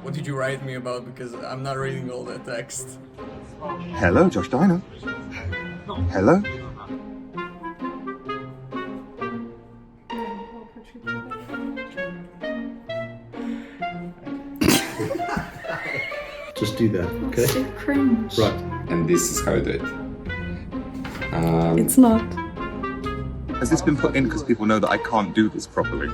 What did you write me about? Because I'm not reading all that text. Hello, Josh Dino. Hello? Just do that, okay? So cringe. Right. And this is how you do it. It's not. Has this been put in because people know that I can't do this properly?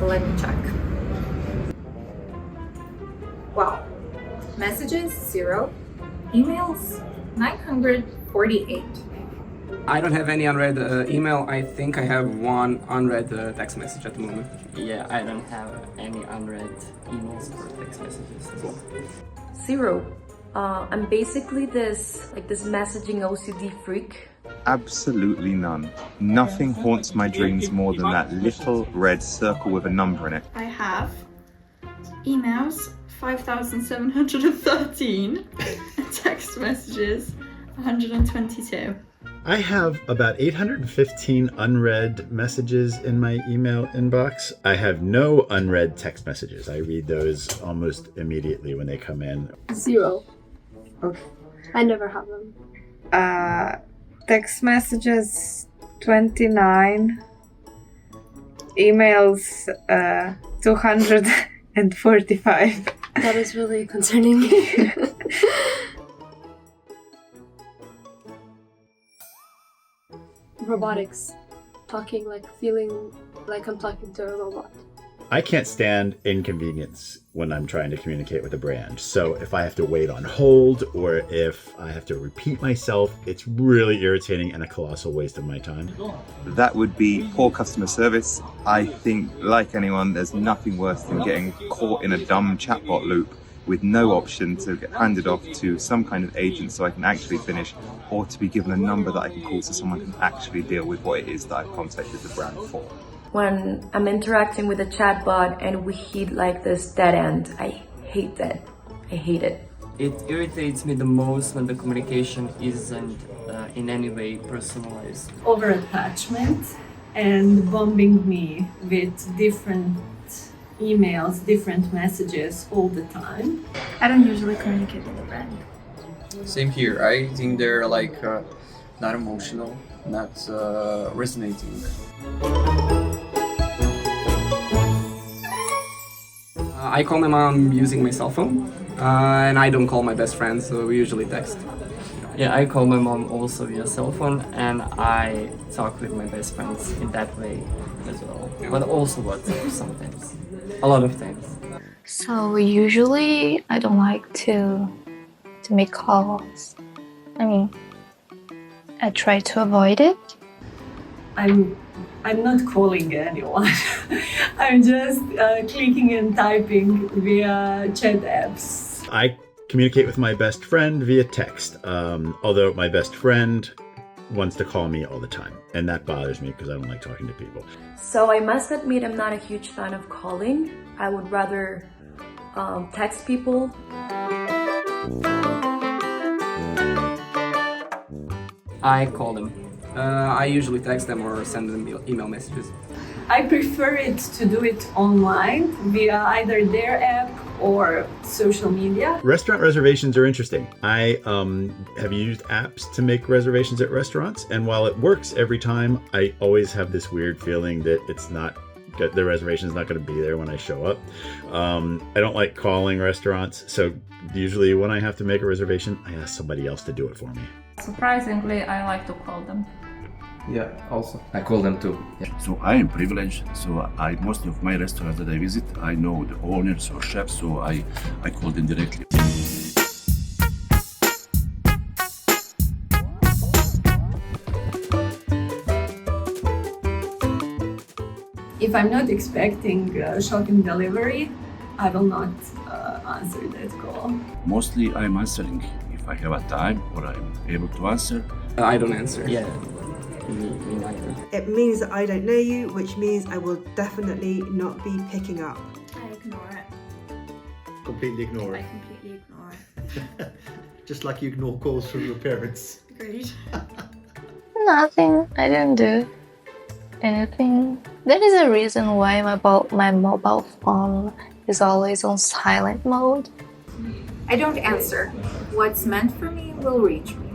Let me check. Wow. Messages 0. Emails 948. I don't have any unread email. I think I have one unread text message at the moment. Yeah, I don't have any unread emails or text messages as well. 0. I'm basically this messaging OCD freak. Absolutely none. Nothing haunts my dreams more than that little red circle with a number in it. I have emails 5,713 and text messages 122. I have about 815 unread messages in my email inbox. I have no unread text messages. I read those almost immediately when they come in. 0. Okay. I never have them. Text messages 29, emails 245. That is really concerning. Robotics. Talking like feeling like I'm talking to a robot. I can't stand inconvenience when I'm trying to communicate with a brand. So if I have to wait on hold or if I have to repeat myself, it's really irritating and a colossal waste of my time. That would be poor customer service. I think, like anyone, there's nothing worse than getting caught in a dumb chatbot loop with no option to get handed off to some kind of agent so I can actually finish, or to be given a number that I can call so someone can actually deal with what it is that I've contacted the brand for. When I'm interacting with a chatbot and we hit like this dead end, I hate that. I hate it. It irritates me the most when the communication isn't in any way personalized. Over attachment and bombing me with different emails, different messages all the time. I don't usually communicate with the brand. Same here. I think they're like not emotional, not resonating. I call my mom using my cell phone, and I don't call my best friends, so we usually text. Yeah, I call my mom also via cell phone, and I talk with my best friends in that way as well. But also WhatsApp sometimes. A lot of times. So usually I don't like to make calls. I mean, I try to avoid it. I'm not calling anyone. I'm just clicking and typing via chat apps. I communicate with my best friend via text, although my best friend wants to call me all the time, and that bothers me because I don't like talking to people. So I must admit I'm not a huge fan of calling. I would rather text people. I call them. I usually text them or send them email messages. I prefer it to do it online via either their app or social media. Restaurant reservations are interesting. I have used apps to make reservations at restaurants, and while it works every time, I always have this weird feeling that the reservation is not going to be there when I show up. I don't like calling restaurants, so usually when I have to make a reservation, I ask somebody else to do it for me. Surprisingly, I like to call them. Yeah, also. I call them too. Yeah. So I am privileged. So most of my restaurants that I visit, I know the owners or chefs, so I call them directly. If If I'm not expecting shopping delivery, I will not answer that call. Mostly I'm answering if I have a time or I'm able to answer. I don't answer. Yeah, me neither. It means that I don't know you, which means I will definitely not be picking up. I ignore it. Completely ignore I it. completely ignore it. Just like you ignore calls from your parents. Agreed. Nothing. I didn't do anything. There is a reason why my mobile phone is always on silent mode. I don't answer. What's meant for me will reach me.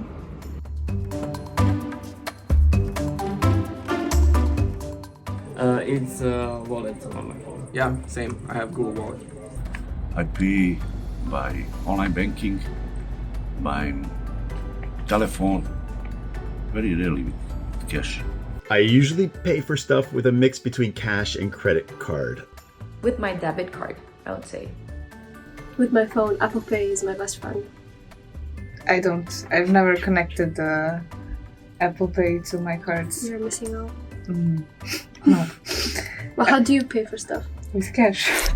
It's wallet on my phone. Yeah, same. I have Google Wallet. I pay by online banking, by telephone, very rarely with cash. I usually pay for stuff with a mix between cash and credit card. With my debit card, I would say. With my phone, Apple Pay is my best friend. I don't. I've never connected the Apple Pay to my cards. You're missing out. No. Well, how do you pay for stuff? With cash.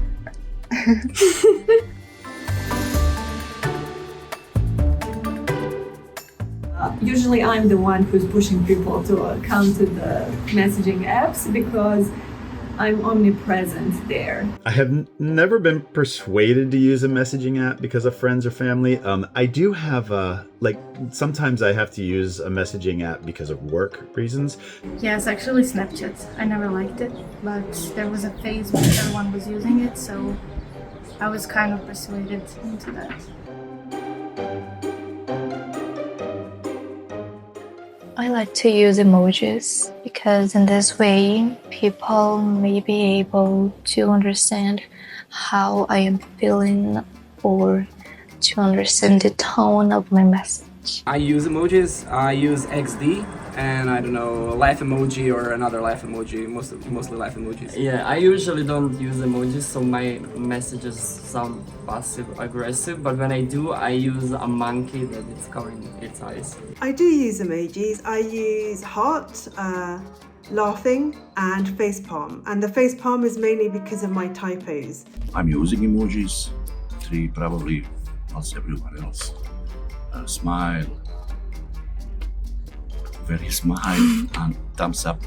Usually I'm the one who's pushing people to come to the messaging apps because I'm omnipresent there. I have never been persuaded to use a messaging app because of friends or family. I do have sometimes I have to use a messaging app because of work reasons. Yes, actually Snapchat. I never liked it, but there was a phase when everyone was using it, so I was kind of persuaded into that. I like to use emojis because in this way people may be able to understand how I am feeling or to understand the tone of my message. I use emojis. I use XD and I don't know, laugh emoji or another laugh emoji. Mostly laugh emojis. Yeah, I usually don't use emojis, so my messages sound passive aggressive. But when I do, I use a monkey that is covering its eyes. I do use emojis. I use heart, laughing, and facepalm. And the facepalm is mainly because of my typos. I'm using emojis, 3 probably as everyone else. Smile, very smile, and thumbs up.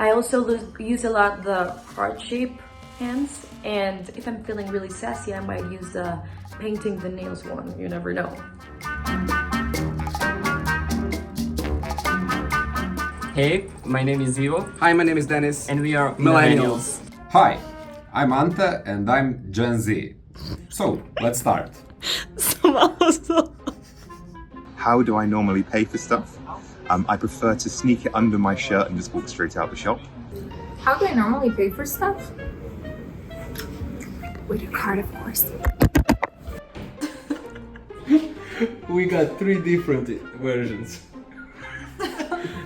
I also use a lot the heart shape hands, and if I'm feeling really sassy, I might use the painting the nails one. You never know. Hey, my name is Ivo. Hi, my name is Dennis. And we are Millennials. Hi, I'm Ante and I'm Gen Z. So, let's start. How do I normally pay for stuff? I prefer to sneak it under my shirt and just walk straight out the shop. How do I normally pay for stuff? With your card, of course. We got 3 different versions.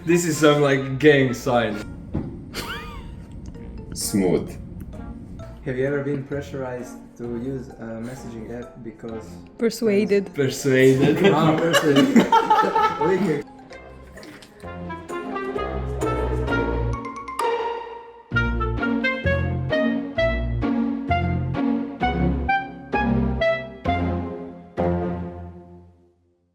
This is some like gang sign. Smooth. Have you ever been pressurized to use a messaging app because... Persuaded. Persuaded. Persuaded.